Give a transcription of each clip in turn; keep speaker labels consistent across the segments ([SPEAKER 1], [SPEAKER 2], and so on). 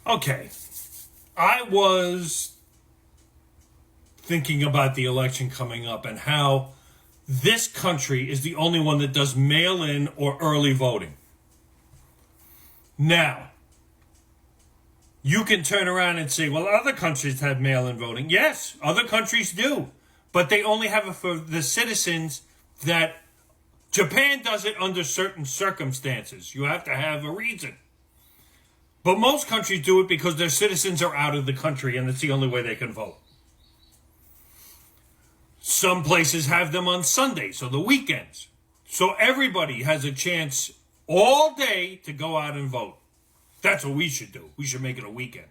[SPEAKER 1] Okay. I was thinking about the election coming up and how this country is the only one that does mail-in or early voting. Now, you can turn around and say, well, other countries have mail-in voting. Yes, other countries do. But they only have it for the citizens that Japan does it under certain circumstances. You have to have a reason. But most countries do it because their citizens are out of the country and it's the only way they can vote. Some places have them on Sundays or the weekends. So everybody has a chance all day to go out and vote. That's what we should do. We should make it a weekend.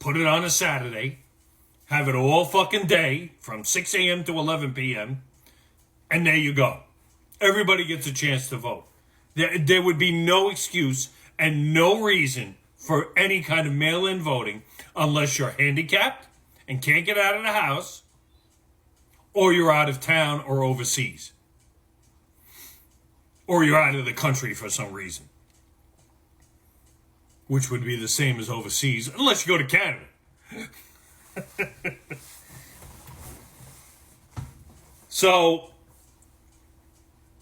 [SPEAKER 1] Put it on a Saturday. Have it all fucking day from 6 a.m. to 11 p.m. And there you go. Everybody gets a chance to vote. There would be no excuse and no reason for any kind of mail-in voting unless you're handicapped and can't get out of the house or you're out of town or overseas. Or you're out of the country for some reason. Which would be the same as overseas, unless you go to Canada. So,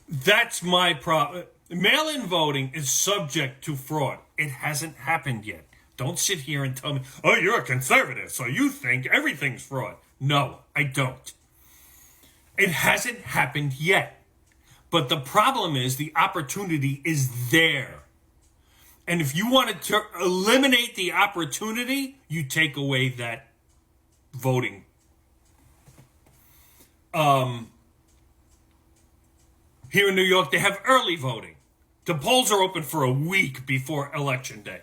[SPEAKER 1] that's my problem. Mail-in voting is subject to fraud. It hasn't happened yet. Don't sit here and tell me, oh, you're a conservative, so you think everything's fraud. No, I don't. It hasn't happened yet. But the problem is the opportunity is there. And if you wanted to eliminate the opportunity, you take away that voting. Here in New York, they have early voting. The polls are open for a week before Election Day,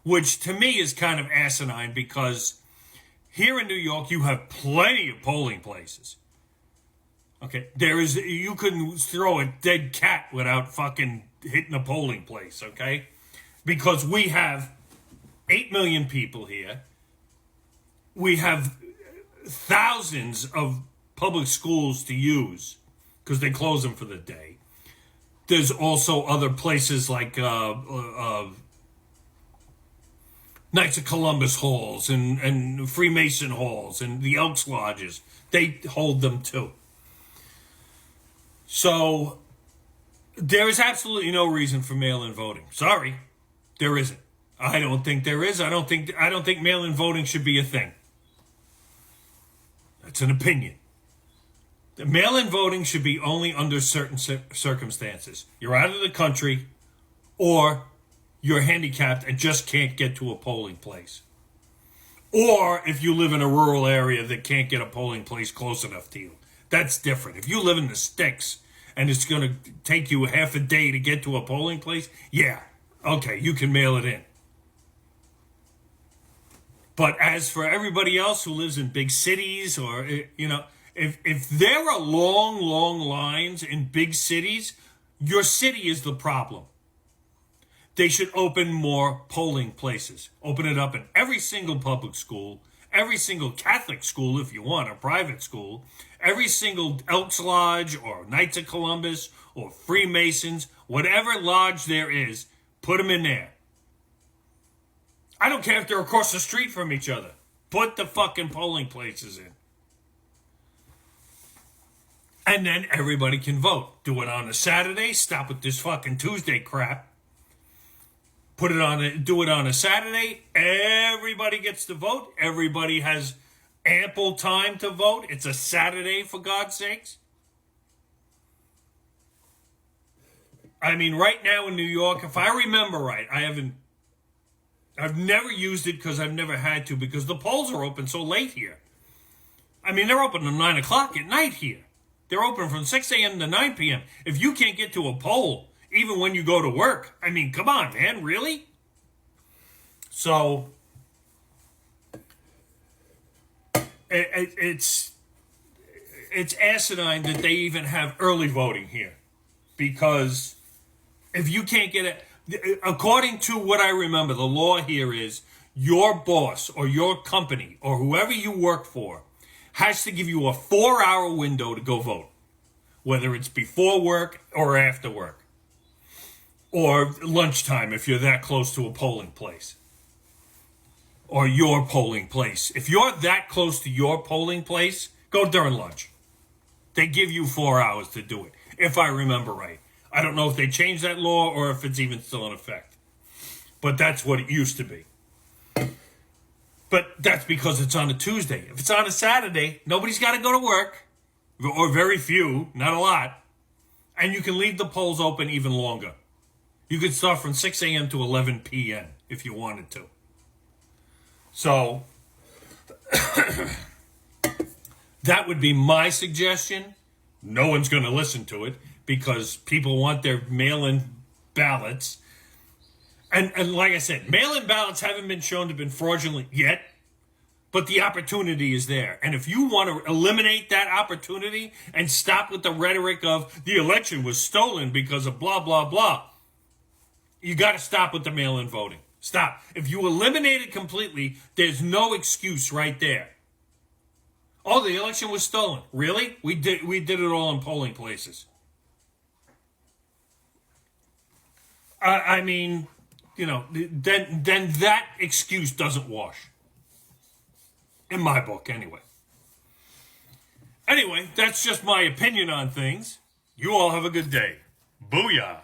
[SPEAKER 1] which to me is kind of asinine because here in New York, you have plenty of polling places. Okay, you couldn't throw a dead cat without fucking hitting a polling place, okay? Because we have 8 million people here. We have thousands of public schools to use because they close them for the day. There's also other places like Knights of Columbus halls and Freemason halls and the Elks Lodges. They hold them too. So there is absolutely no reason for mail-in voting. Sorry, there isn't. I don't think there is. I don't think mail-in voting should be a thing. That's an opinion. The mail-in voting should be only under certain circumstances. You're out of the country, or you're handicapped and just can't get to a polling place. Or if you live in a rural area that can't get a polling place close enough to you. That's different. If you live in the sticks and it's going to take you half a day to get to a polling place, yeah, okay, you can mail it in. But as for everybody else who lives in big cities or, if there are long, long lines in big cities, your city is the problem. They should open more polling places. Open it up in every single public school, every single Catholic school if you want, a private school, every single Elks Lodge or Knights of Columbus or Freemasons, whatever lodge there is, put them in there. I don't care if they're across the street from each other. Put the fucking polling places in. And then everybody can vote. Do it on a Saturday. Stop with this fucking Tuesday crap. Do it on a Saturday. Everybody gets to vote. Everybody has ample time to vote. It's a Saturday, for God's sakes. I mean, right now in New York, if I remember right, I've never used it because I've never had to because the polls are open so late here. I mean, they're open at 9 o'clock at night here. They're open from 6 a.m. to 9 p.m. If you can't get to a poll, even when you go to work, I mean, come on, man, really? So, it's asinine that they even have early voting here. Because if you can't get it, according to what I remember, the law here is your boss or your company or whoever you work for has to give you a 4-hour window to go vote, whether it's before work or after work, or lunchtime if you're that close to a polling place. or your polling place. If you're that close to your polling place, go during lunch. They give you 4 hours to do it, if I remember right. I don't know if they changed that law or if it's even still in effect. But that's what it used to be. But that's because it's on a Tuesday. If it's on a Saturday, nobody's got to go to work, or very few, not a lot. And you can leave the polls open even longer. You could start from 6 a.m. to 11 p.m. if you wanted to. So, that would be my suggestion. No one's going to listen to it because people want their mail-in ballots. And like I said, mail-in ballots haven't been shown to have been fraudulent yet, but the opportunity is there. And if you want to eliminate that opportunity and stop with the rhetoric of the election was stolen because of blah, blah, blah, you got to stop with the mail-in voting. Stop. If you eliminate it completely, there's no excuse right there. Oh, the election was stolen. Really? We did it all in polling places. I mean, you know, then that excuse doesn't wash. In my book, anyway. Anyway, that's just my opinion on things. You all have a good day. Booyah.